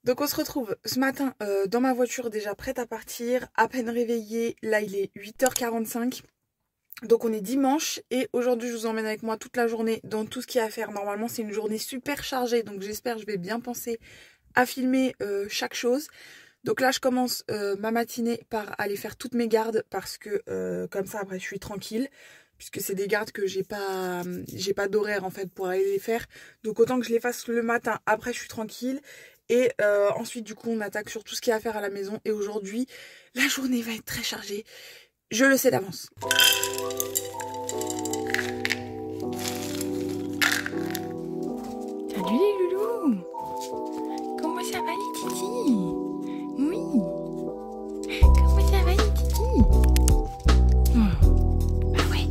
Donc on se retrouve ce matin dans ma voiture déjà prête à partir, à peine réveillée, là il est 8h45. Donc on est dimanche et aujourd'hui je vous emmène avec moi toute la journée dans tout ce qu'il y a à faire. Normalement c'est une journée super chargée donc j'espère que je vais bien penser à filmer chaque chose. Donc là je commence ma matinée par aller faire toutes mes gardes parce que comme ça après je suis tranquille. Puisque c'est des gardes que j'ai pas d'horaire en fait pour aller les faire. Donc autant que je les fasse le matin, après je suis tranquille. Et ensuite du coup on attaque sur tout ce qu'il y a à faire à la maison. Et aujourd'hui la journée va être très chargée. Je le sais d'avance. Salut les loulous! Comment ça va les titis? Oui! Comment ça va les titis? Bah ouais!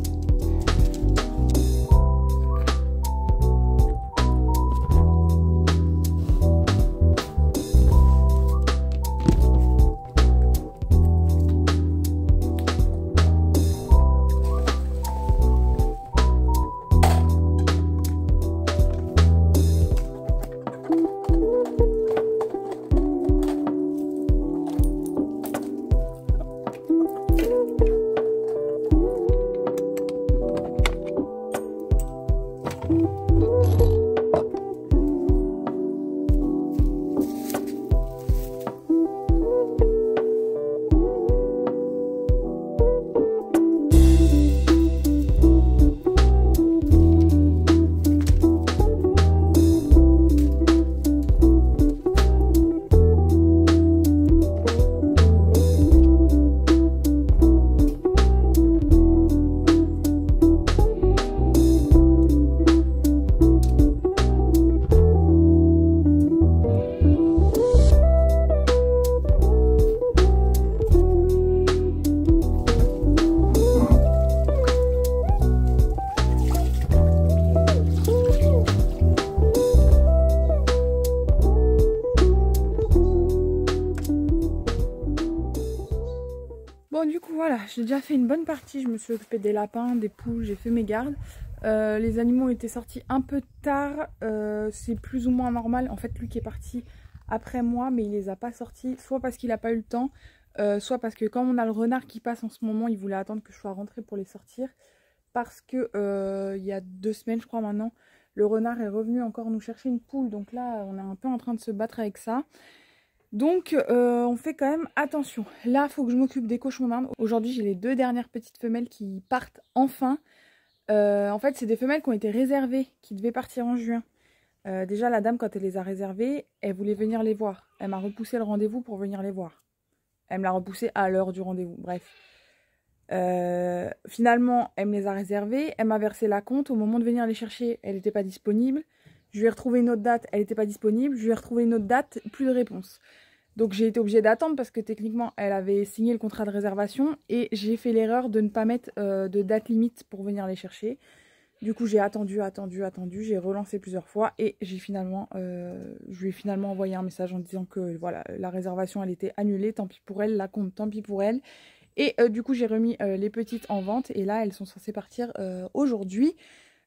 Bon du coup voilà, j'ai déjà fait une bonne partie, je me suis occupée des lapins, des poules, j'ai fait mes gardes. Les animaux étaient sortis un peu tard, c'est plus ou moins normal. En fait lui qui est parti après moi mais il les a pas sortis, soit parce qu'il n'a pas eu le temps, soit parce que comme on a le renard qui passe en ce moment, il voulait attendre que je sois rentrée pour les sortir. Parce que il y a 2 semaines je crois maintenant, le renard est revenu encore nous chercher une poule. Donc là on est un peu en train de se battre avec ça. Donc on fait quand même attention. Là, il faut que je m'occupe des cochons d'Inde. Aujourd'hui, j'ai les 2 dernières petites femelles qui partent enfin. En fait, c'est des femelles qui ont été réservées, qui devaient partir en juin. Déjà, la dame, quand elle les a réservées, elle voulait venir les voir. Elle m'a repoussé le rendez-vous pour venir les voir. Elle me l'a repoussé à l'heure du rendez-vous. Bref. Finalement, elle me les a réservées. Elle m'a versé la compte. Au moment de venir les chercher, elle n'était pas disponible. Je lui ai retrouvé une autre date, elle n'était pas disponible. Je lui ai retrouvé une autre date, plus de réponse. Donc j'ai été obligée d'attendre parce que techniquement, elle avait signé le contrat de réservation et j'ai fait l'erreur de ne pas mettre de date limite pour venir les chercher. Du coup, j'ai attendu, j'ai relancé plusieurs fois et je lui ai finalement envoyé un message en disant que voilà, la réservation, elle était annulée, tant pis pour elle, la compte, tant pis pour elle. Et du coup, j'ai remis les petites en vente et là, elles sont censées partir aujourd'hui.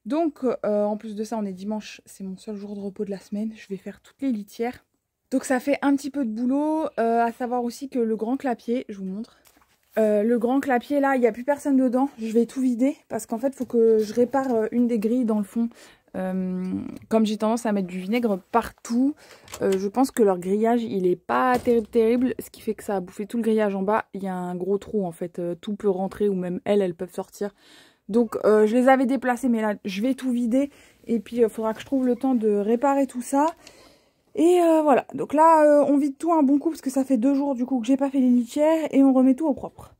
Donc, en plus de ça, on est dimanche, c'est mon seul jour de repos de la semaine. Je vais faire toutes les litières. Donc ça fait un petit peu de boulot, à savoir aussi que le grand clapier, je vous montre. Le grand clapier là, il n'y a plus personne dedans. Je vais tout vider parce qu'en fait, il faut que je répare une des grilles dans le fond. Comme j'ai tendance à mettre du vinaigre partout, je pense que leur grillage, il est pas terrible. Ce qui fait que ça a bouffé tout le grillage en bas. Il y a un gros trou en fait, tout peut rentrer ou même elles peuvent sortir. Donc je les avais déplacés mais là je vais tout vider et puis il faudra que je trouve le temps de réparer tout ça. Et voilà, donc là on vide tout un bon coup parce que ça fait 2 jours du coup que j'ai pas fait les litières et on remet tout au propre.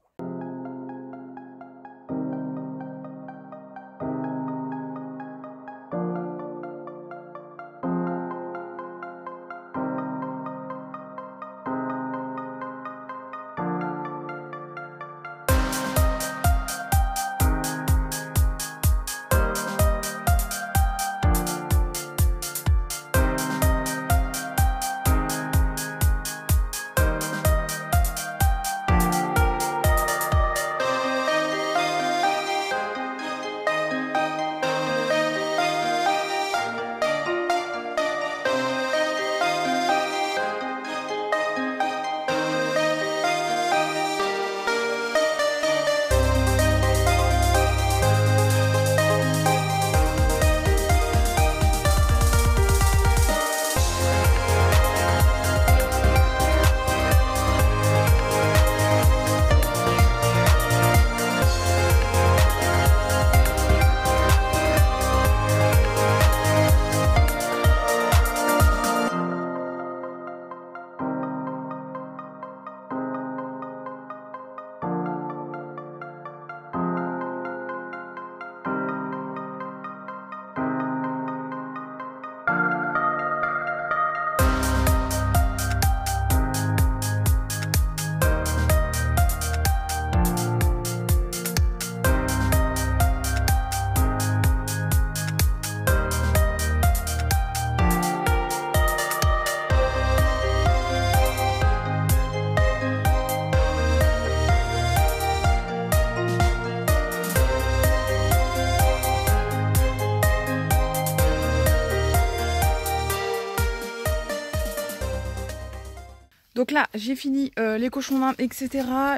Donc là, j'ai fini les cochons d'Inde, etc.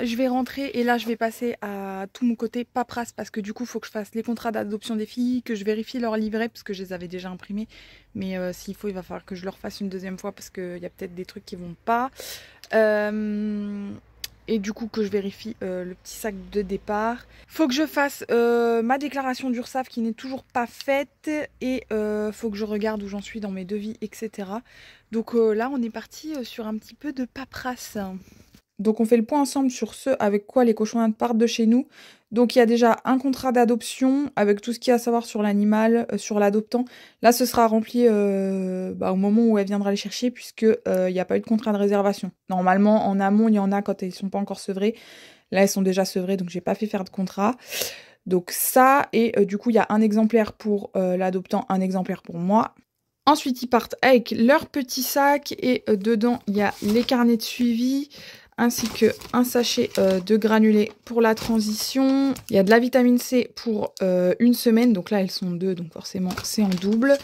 Je vais rentrer et là, je vais passer à tout mon côté paperasse parce que du coup, il faut que je fasse les contrats d'adoption des filles, que je vérifie leur livret parce que je les avais déjà imprimés. Mais s'il faut, il va falloir que je le refasse une deuxième fois parce qu'il y a peut-être des trucs qui vont pas. Et du coup que je vérifie le petit sac de départ. Faut que je fasse ma déclaration d'URSSAF qui n'est toujours pas faite. Et faut que je regarde où j'en suis dans mes devis, etc. Donc là on est parti sur un petit peu de paperasse. Donc on fait le point ensemble sur ce avec quoi les cochons d'Inde partent de chez nous. Donc il y a déjà un contrat d'adoption avec tout ce qu'il y a à savoir sur l'animal, sur l'adoptant. Là ce sera rempli au moment où elle viendra les chercher puisque il n'y a pas eu de contrat de réservation. Normalement en amont il y en a quand ils ne sont pas encore sevrés. Là elles sont déjà sevrées donc j'ai pas fait faire de contrat. Donc ça et du coup il y a un exemplaire pour l'adoptant, un exemplaire pour moi. Ensuite ils partent avec leur petit sac et dedans il y a les carnets de suivi, ainsi qu'un sachet de granulés pour la transition. Il y a de la vitamine C pour une semaine, donc là elles sont 2, donc forcément c'est en double.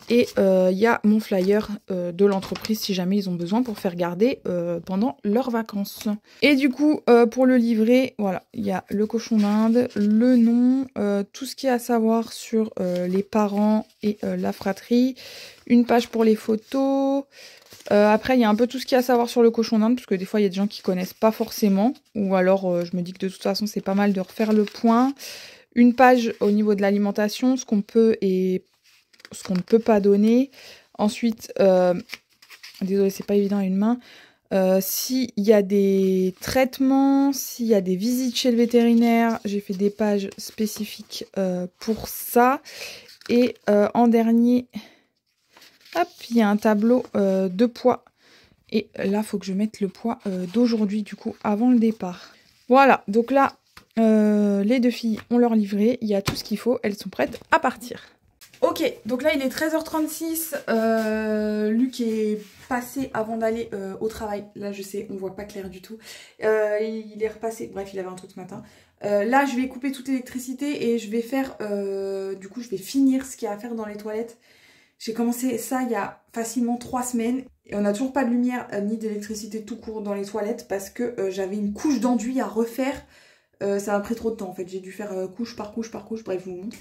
Et il y a mon flyer de l'entreprise si jamais ils ont besoin pour faire garder pendant leurs vacances. Et du coup, pour le livret, voilà, il y a le cochon d'Inde, le nom, tout ce qu'il y a à savoir sur les parents et la fratrie, une page pour les photos. Après, il y a un peu tout ce qu'il y a à savoir sur le cochon d'Inde, parce que des fois, il y a des gens qui connaissent pas forcément. Ou alors, je me dis que de toute façon, c'est pas mal de refaire le point. Une page au niveau de l'alimentation, ce qu'on peut et ce qu'on ne peut pas donner. Ensuite, désolé, c'est pas évident à une main. S'il y a des traitements, s'il y a des visites chez le vétérinaire, j'ai fait des pages spécifiques pour ça. Et en dernier... Hop, il y a un tableau de poids. Et là, il faut que je mette le poids d'aujourd'hui, du coup, avant le départ. Voilà, donc là, les deux filles ont leur livret. Il y a tout ce qu'il faut. Elles sont prêtes à partir. Ok, donc là, il est 13h36. Luc est passé avant d'aller au travail. Là, je sais, on voit pas clair du tout. Il est repassé. Bref, il avait un truc ce matin. Là, je vais couper toute l'électricité et je vais faire... du coup, je vais finir ce qu'il y a à faire dans les toilettes. J'ai commencé ça il y a facilement 3 semaines et on n'a toujours pas de lumière ni d'électricité tout court dans les toilettes parce que j'avais une couche d'enduit à refaire. Ça a pris trop de temps en fait, j'ai dû faire couche par couche par couche, bref je vous montre.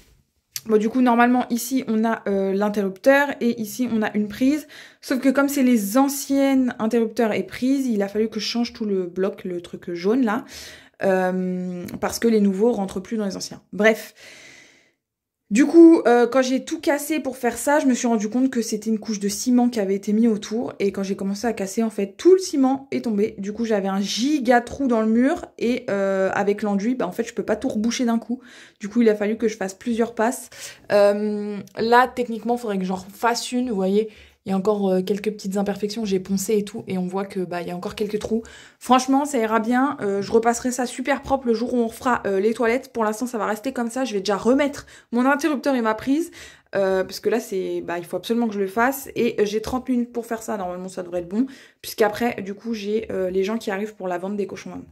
Bon du coup normalement ici on a l'interrupteur et ici on a une prise. Sauf que comme c'est les anciennes interrupteurs et prises, il a fallu que je change tout le bloc, le truc jaune là. Parce que les nouveaux rentrent plus dans les anciens. Bref. Du coup, quand j'ai tout cassé pour faire ça, je me suis rendu compte que c'était une couche de ciment qui avait été mise autour. Et quand j'ai commencé à casser, en fait, tout le ciment est tombé. Du coup, j'avais un giga trou dans le mur. Et avec l'enduit, bah, en fait, je peux pas tout reboucher d'un coup. Du coup, il a fallu que je fasse plusieurs passes. Là, techniquement, il faudrait que j'en fasse une, vous voyez. Il y a encore quelques petites imperfections, j'ai poncé et tout, et on voit que il y a encore quelques trous. Franchement, ça ira bien. Je repasserai ça super propre le jour où on refera les toilettes. Pour l'instant, ça va rester comme ça. Je vais déjà remettre mon interrupteur et ma prise. Parce que là, il faut absolument que je le fasse. Et j'ai 30 minutes pour faire ça. Normalement, ça devrait être bon. Puisqu'après, du coup, j'ai les gens qui arrivent pour la vente des cochons d'Inde.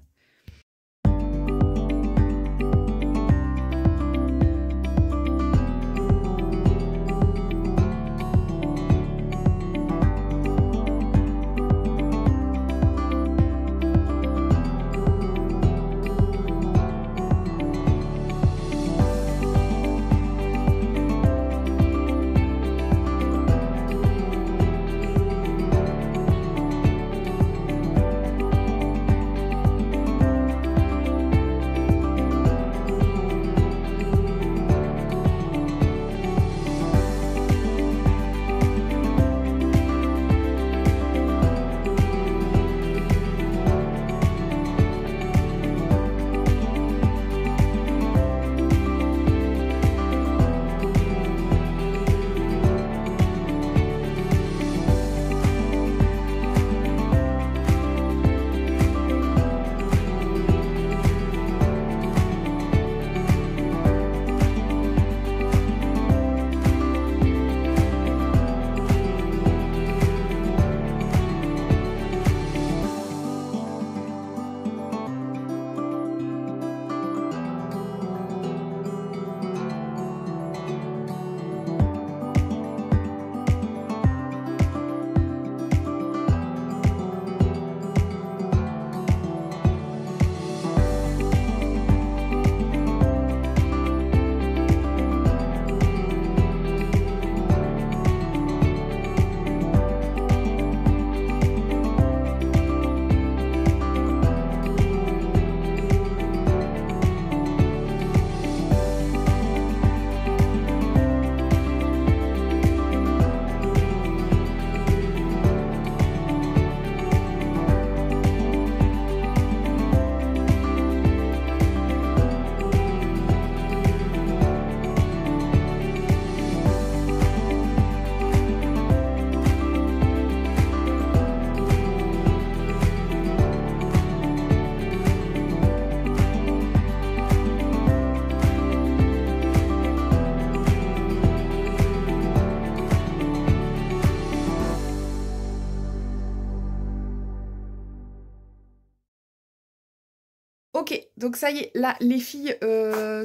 Ok, donc ça y est, là les filles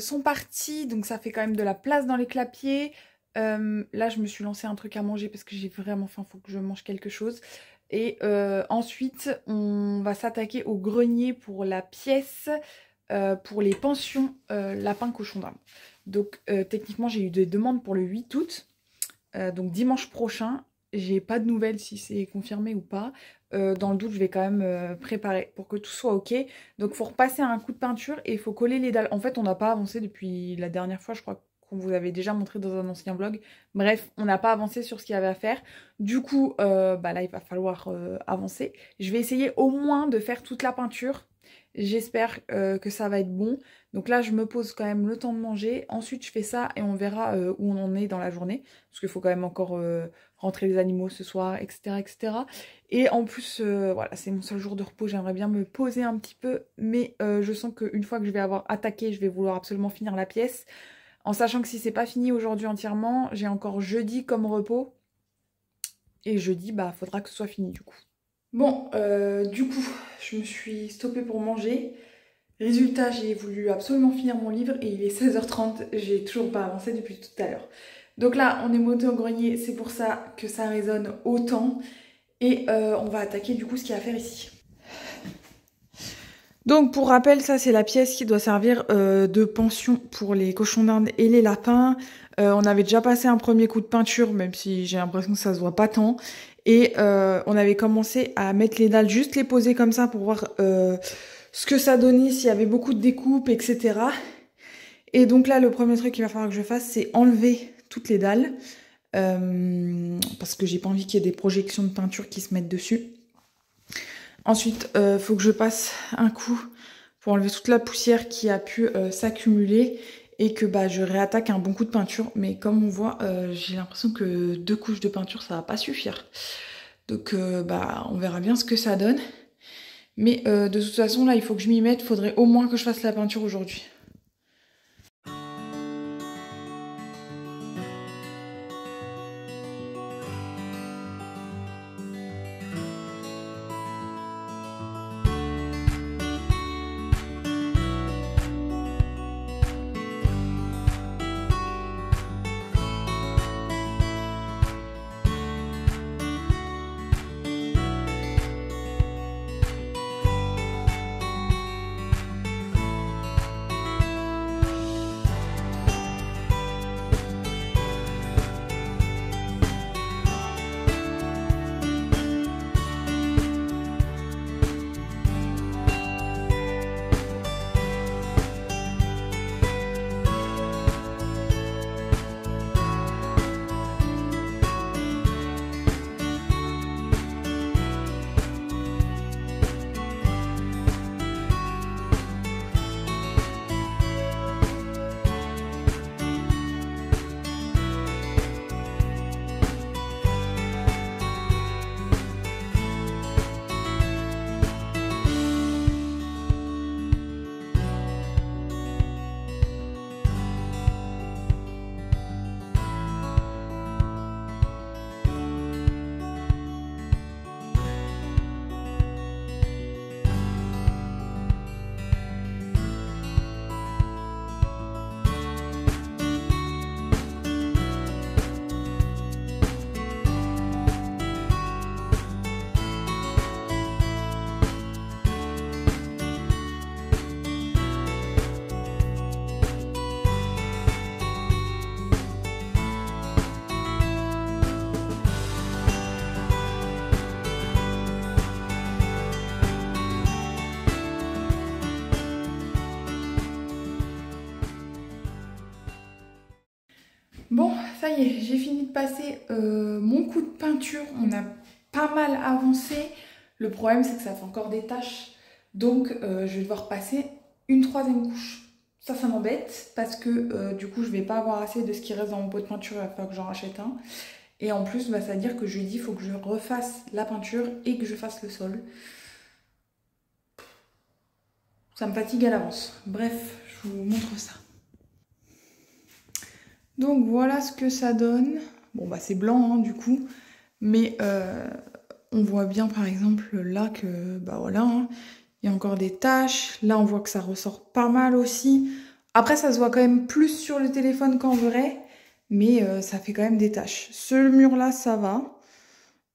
sont parties, donc ça fait quand même de la place dans les clapiers. Là je me suis lancé un truc à manger parce que j'ai vraiment faim, faut que je mange quelque chose. Et ensuite on va s'attaquer au grenier pour la pièce, pour les pensions lapin cochon d'Inde. Donc techniquement j'ai eu des demandes pour le 8 août, donc dimanche prochain. J'ai pas de nouvelles si c'est confirmé ou pas. Dans le doute, je vais quand même préparer pour que tout soit ok. Donc, il faut repasser un coup de peinture et il faut coller les dalles. En fait, on n'a pas avancé depuis la dernière fois. Je crois qu'on vous avait déjà montré dans un ancien vlog. Bref, on n'a pas avancé sur ce qu'il y avait à faire. Du coup, bah là, il va falloir avancer. Je vais essayer au moins de faire toute la peinture. J'espère que ça va être bon. Donc là, je me pose quand même le temps de manger. Ensuite, je fais ça et on verra où on en est dans la journée. Parce qu'il faut quand même encore rentrer les animaux ce soir, etc. etc. Et en plus, voilà, c'est mon seul jour de repos. J'aimerais bien me poser un petit peu. Mais je sens qu'une fois que je vais avoir attaqué, je vais vouloir absolument finir la pièce. En sachant que si c'est pas fini aujourd'hui entièrement, j'ai encore jeudi comme repos. Et jeudi, bah, faudra que ce soit fini du coup. Bon, du coup, je me suis stoppée pour manger. Résultat, j'ai voulu absolument finir mon livre et il est 16h30. J'ai toujours pas avancé depuis tout à l'heure. Donc là, on est monté au grenier, c'est pour ça que ça résonne autant. Et on va attaquer du coup ce qu'il y a à faire ici. Donc pour rappel, ça c'est la pièce qui doit servir de pension pour les cochons d'Inde et les lapins. On avait déjà passé un premier coup de peinture, même si j'ai l'impression que ça se voit pas tant. Et on avait commencé à mettre les dalles, juste les poser comme ça pour voir ce que ça donnait, s'il y avait beaucoup de découpes, etc. Et donc là, le premier truc qu'il va falloir que je fasse, c'est enlever toutes les dalles. Parce que j'ai pas envie qu'il y ait des projections de peinture qui se mettent dessus. Ensuite, faut que je passe un coup pour enlever toute la poussière qui a pu s'accumuler et que bah, je réattaque un bon coup de peinture. Mais comme on voit, j'ai l'impression que 2 couches de peinture, ça va pas suffire. Donc bah, on verra bien ce que ça donne. Mais de toute façon, là, il faut que je m'y mette. Faudrait au moins que je fasse la peinture aujourd'hui. Bon, ça y est, j'ai fini de passer mon coup de peinture. On a pas mal avancé. Le problème, c'est que ça fait encore des taches. Donc, je vais devoir passer une 3e couche. Ça m'embête parce que du coup, je vais pas avoir assez de ce qui reste dans mon pot de peinture. Il va falloir que j'en rachète un. Et en plus, bah, ça veut dire que jeudi, il faut que je refasse la peinture et que je fasse le sol. Ça me fatigue à l'avance. Bref, je vous montre ça. Donc voilà ce que ça donne. Bon bah c'est blanc hein, du coup, mais on voit bien par exemple là que bah voilà, hein, Il y a encore des taches. Là, on voit que ça ressort pas mal aussi. Après, ça se voit quand même plus sur le téléphone qu'en vrai. Mais ça fait quand même des taches. Ce mur-là, ça va.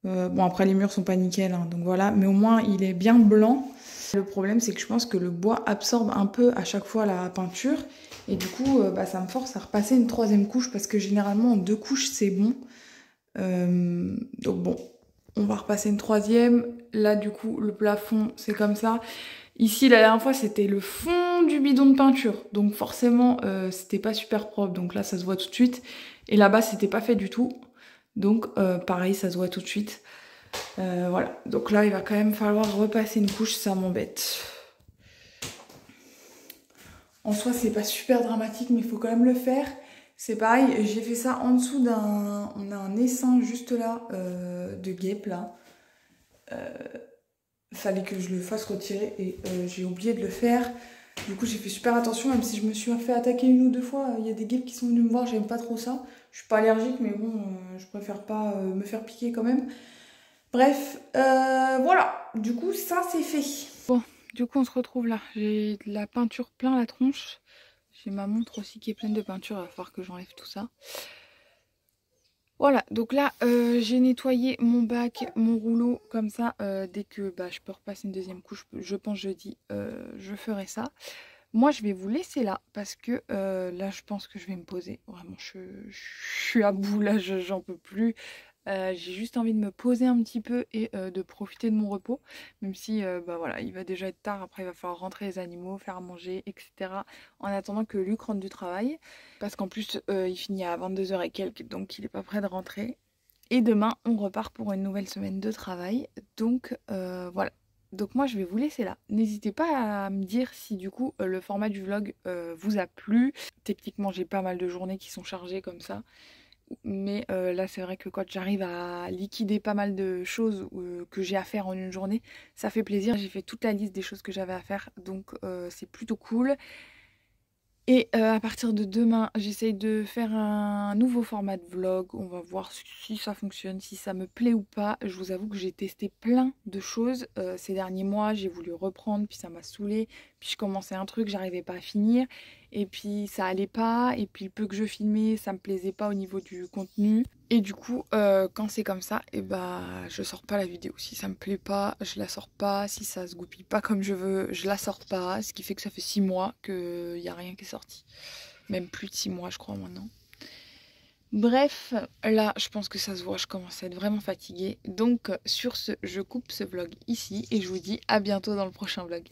Bon, après, les murs sont pas nickel, hein, donc voilà. Mais au moins, il est bien blanc. Le problème, c'est que je pense que le bois absorbe un peu à chaque fois la peinture. Et du coup, ça me force à repasser une 3e couche. Parce que généralement, en 2 couches, c'est bon. Donc bon, on va repasser une 3e. Là, du coup, le plafond, c'est comme ça. Ici, la dernière fois, c'était le fond du bidon de peinture. Donc forcément, c'était pas super propre. Donc là, ça se voit tout de suite. Et là-bas, c'était pas fait du tout. Donc pareil, ça se voit tout de suite. Voilà. Donc là, il va quand même falloir repasser une couche. Ça m'embête. En soi, c'est pas super dramatique, mais il faut quand même le faire. C'est pareil, j'ai fait ça en dessous d'un... On a un essaim juste là, de guêpe, là. Fallait que je le fasse retirer et j'ai oublié de le faire. Du coup, j'ai fait super attention, même si je me suis fait attaquer 1 ou 2 fois. Il y a des guêpes qui sont venues me voir, j'aime pas trop ça. Je suis pas allergique, mais bon, je préfère pas me faire piquer quand même. Bref, voilà. Du coup, ça, c'est fait. Bon, du coup, on se retrouve là. J'ai de la peinture plein la tronche. J'ai ma montre aussi qui est pleine de peinture, il va falloir que j'enlève tout ça. Voilà, donc là, j'ai nettoyé mon bac, mon rouleau, comme ça, dès que je peux repasser une 2e couche, je pense jeudi, je ferai ça. Moi, je vais vous laisser là, parce que là, je pense que je vais me poser. Vraiment, je suis à bout, là, j'en peux plus. J'ai juste envie de me poser un petit peu et de profiter de mon repos, même si voilà, il va déjà être tard, après il va falloir rentrer les animaux, faire à manger, etc. En attendant que Luc rentre du travail, parce qu'en plus il finit à 22 h et quelques, donc il n'est pas prêt de rentrer. Et demain on repart pour une nouvelle semaine de travail, donc voilà. Donc moi je vais vous laisser là. N'hésitez pas à me dire si du coup le format du vlog vous a plu. Techniquement j'ai pas mal de journées qui sont chargées comme ça. Mais là c'est vrai que quand j'arrive à liquider pas mal de choses que j'ai à faire en une journée, ça fait plaisir. J'ai fait toute la liste des choses que j'avais à faire, donc c'est plutôt cool. Et à partir de demain, j'essaye de faire un nouveau format de vlog. On va voir si ça fonctionne, si ça me plaît ou pas. Je vous avoue que j'ai testé plein de choses ces derniers mois. J'ai voulu reprendre, puis ça m'a saoulée. Puis je commençais un truc, j'arrivais pas à finir. Et puis ça allait pas. Et puis le peu que je filmais, ça me plaisait pas au niveau du contenu. Et du coup, quand c'est comme ça, je sors pas la vidéo. Si ça me plaît pas, je la sors pas. Si ça se goupille pas comme je veux, je la sors pas. Ce qui fait que ça fait 6 mois qu'il y a rien qui est sorti. Même plus de 6 mois, je crois, maintenant. Bref, là, je pense que ça se voit, je commence à être vraiment fatiguée. Donc, sur ce, je coupe ce vlog ici et je vous dis à bientôt dans le prochain vlog.